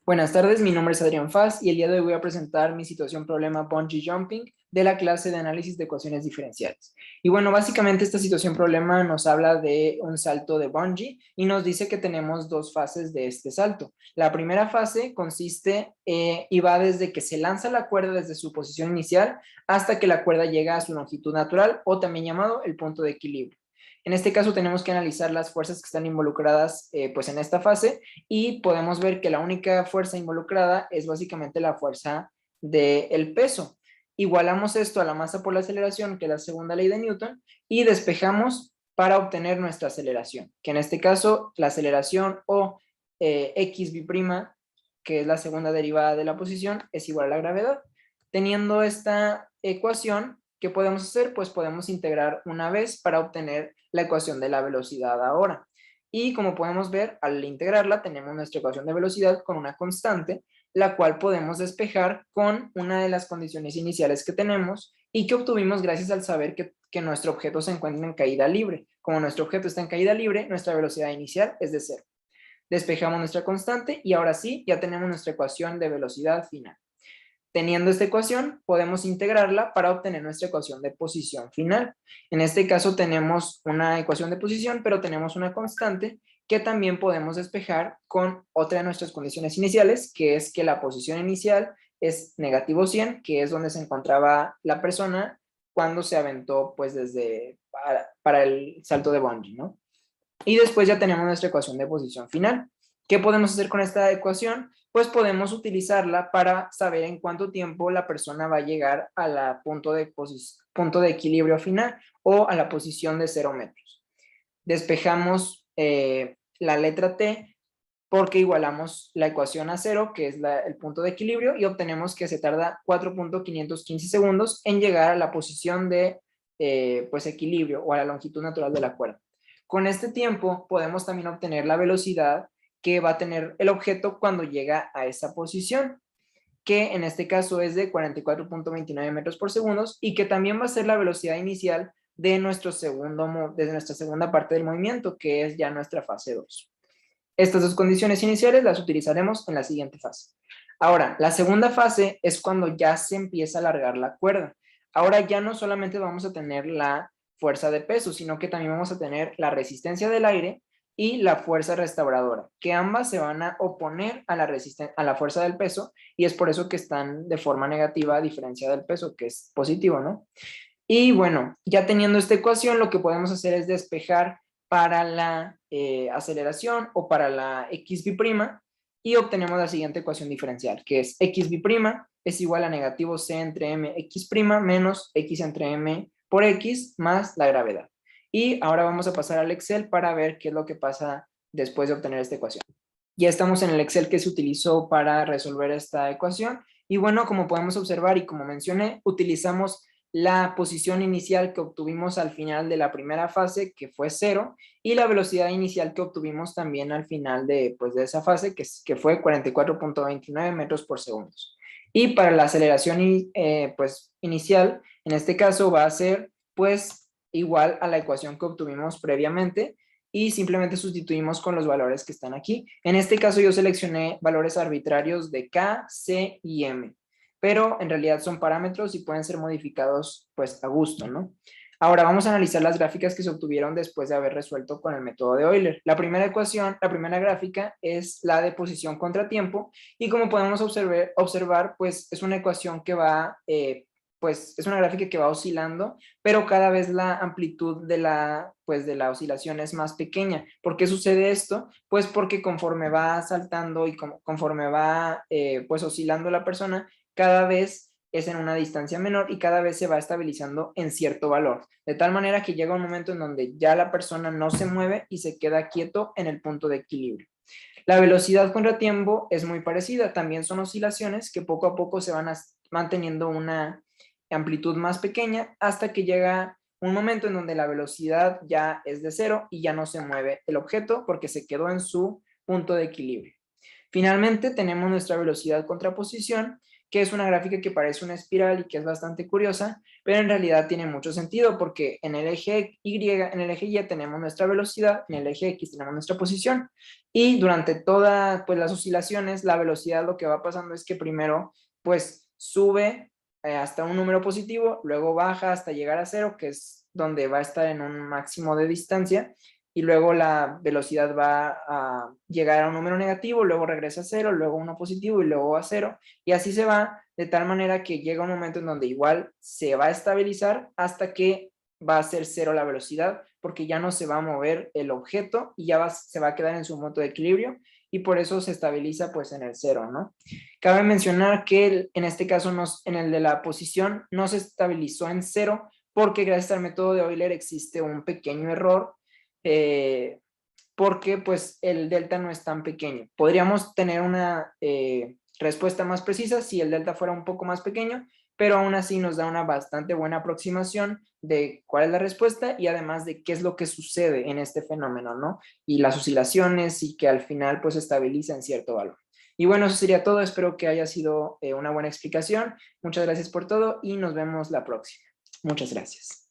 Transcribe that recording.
Buenas tardes, mi nombre es Adrián Faz y el día de hoy voy a presentar mi situación problema bungee jumping de la clase de análisis de ecuaciones diferenciales. Y bueno, básicamente esta situación problema nos habla de un salto de bungee y nos dice que tenemos dos fases de este salto. La primera fase consiste y va desde que se lanza la cuerda desde su posición inicial hasta que la cuerda llega a su longitud natural o también llamado el punto de equilibrio. En este caso tenemos que analizar las fuerzas que están involucradas pues en esta fase y podemos ver que la única fuerza involucrada es básicamente la fuerza del peso. Igualamos esto a la masa por la aceleración, que es la segunda ley de Newton, y despejamos para obtener nuestra aceleración, que en este caso la aceleración o xb', que es la segunda derivada de la posición, es igual a la gravedad. Teniendo esta ecuación, ¿qué podemos hacer? Pues podemos integrar una vez para obtener la ecuación de la velocidad ahora. Y como podemos ver, al integrarla tenemos nuestra ecuación de velocidad con una constante, la cual podemos despejar con una de las condiciones iniciales que tenemos y que obtuvimos gracias al saber que nuestro objeto se encuentra en caída libre. Como nuestro objeto está en caída libre, nuestra velocidad inicial es de 0. Despejamos nuestra constante y ahora sí, ya tenemos nuestra ecuación de velocidad final. Teniendo esta ecuación, podemos integrarla para obtener nuestra ecuación de posición final. En este caso tenemos una ecuación de posición, pero tenemos una constante que también podemos despejar con otra de nuestras condiciones iniciales, que es que la posición inicial es negativo 100, que es donde se encontraba la persona cuando se aventó pues desde para el salto de bungee, ¿no? Y después ya tenemos nuestra ecuación de posición final. ¿Qué podemos hacer con esta ecuación? Pues podemos utilizarla para saber en cuánto tiempo la persona va a llegar a la punto de equilibrio final o a la posición de 0 metros. Despejamos la letra T porque igualamos la ecuación a 0, que es el punto de equilibrio, y obtenemos que se tarda 4.515 segundos en llegar a la posición de pues equilibrio o a la longitud natural de la cuerda. Con este tiempo podemos también obtener la velocidad que va a tener el objeto cuando llega a esa posición, que en este caso es de 44.29 metros por segundo y que también va a ser la velocidad inicial de nuestra segunda parte del movimiento, que es ya nuestra fase 2. Estas dos condiciones iniciales las utilizaremos en la siguiente fase. Ahora, la segunda fase es cuando ya se empieza a alargar la cuerda. Ahora ya no solamente vamos a tener la fuerza de peso, sino que también vamos a tener la resistencia del aire y la fuerza restauradora, que ambas se van a oponer a la fuerza del peso, y es por eso que están de forma negativa a diferencia del peso, que es positivo, ¿no? Y bueno, ya teniendo esta ecuación, lo que podemos hacer es despejar para la aceleración o para la xb' y obtenemos la siguiente ecuación diferencial, que es xb' es igual a negativo c entre mx' menos x entre m por x más la gravedad. Y ahora vamos a pasar al Excel para ver qué es lo que pasa después de obtener esta ecuación. Ya estamos en el Excel que se utilizó para resolver esta ecuación. Y bueno, como podemos observar y como mencioné, utilizamos la posición inicial que obtuvimos al final de la primera fase, que fue 0, y la velocidad inicial que obtuvimos también al final de esa fase, que fue 44.29 metros por segundo. Y para la aceleración inicial, en este caso va a ser pues igual a la ecuación que obtuvimos previamente, y simplemente sustituimos con los valores que están aquí. En este caso yo seleccioné valores arbitrarios de K, C y M, pero en realidad son parámetros y pueden ser modificados pues a gusto, ¿no? Ahora vamos a analizar las gráficas que se obtuvieron después de haber resuelto con el método de Euler. La primera ecuación, la primera gráfica es la de posición contra tiempo, y como podemos observar pues es una ecuación que va, pues es una gráfica que va oscilando, pero cada vez la amplitud de la oscilación es más pequeña. ¿Por qué sucede esto? Pues porque conforme va saltando y conforme va pues oscilando la persona, cada vez es en una distancia menor y cada vez se va estabilizando en cierto valor, de tal manera que llega un momento en donde ya la persona no se mueve y se queda quieto en el punto de equilibrio. La velocidad contra tiempo es muy parecida, también son oscilaciones que poco a poco se van manteniendo una amplitud más pequeña hasta que llega un momento en donde la velocidad ya es de 0 y ya no se mueve el objeto porque se quedó en su punto de equilibrio. Finalmente tenemos nuestra velocidad contra posición, que es una gráfica que parece una espiral y que es bastante curiosa, pero en realidad tiene mucho sentido porque en el eje Y, en el eje Y tenemos nuestra velocidad, en el eje X tenemos nuestra posición, y durante todas pues, las oscilaciones, la velocidad lo que va pasando es que primero pues sube hasta un número positivo, luego baja hasta llegar a cero, que es donde va a estar en un máximo de distancia, y luego la velocidad va a llegar a un número negativo, luego regresa a cero, luego uno positivo y luego a cero, y así se va de tal manera que llega un momento en donde igual se va a estabilizar hasta que va a ser cero la velocidad, porque ya no se va a mover el objeto y ya se va a quedar en su punto de equilibrio, y por eso se estabiliza pues en el cero, ¿no? Cabe mencionar que en este caso, en el de la posición, no se estabilizó en cero, porque gracias al método de Euler existe un pequeño error, porque pues el delta no es tan pequeño. Podríamos tener una respuesta más precisa si el delta fuera un poco más pequeño, pero aún así nos da una bastante buena aproximación de cuál es la respuesta y además de qué es lo que sucede en este fenómeno, ¿no? Y las oscilaciones y que al final pues estabiliza en cierto valor. Y bueno, eso sería todo. Espero que haya sido una buena explicación. Muchas gracias por todo y nos vemos la próxima. Muchas gracias.